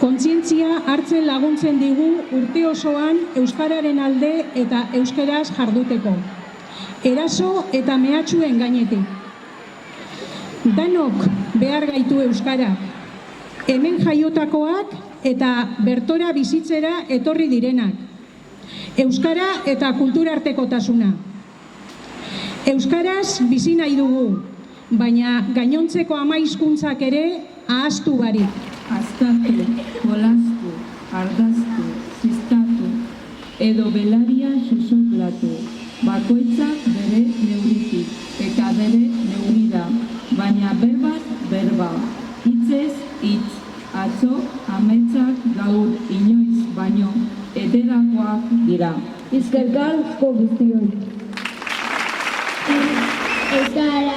Kontzientzia hartzen laguntzen digu urte osoan euskararen alde eta euskaraz jarduteko. Eraso eta mehatxuen gainetik. Danok behar gaitu euskara. Hemen jaiotakoak eta bertora bizitzera etorri direnak. Euskara eta kulturartekotasuna. Euskaraz bizi nahi dugu, baina gainontzeko 10 hizkuntzak ere ahaztu barik. Azkatu, jolastu, ardaztu, ziztatu, edo belaria susuplatu, bakoitzak bere neuritik, eta bere neurira, baina berbaz berba, hitzez hitz, atzo ametsak gaur inoiz baino ederakoak dira. Eskerrik asko guztioi. Euskara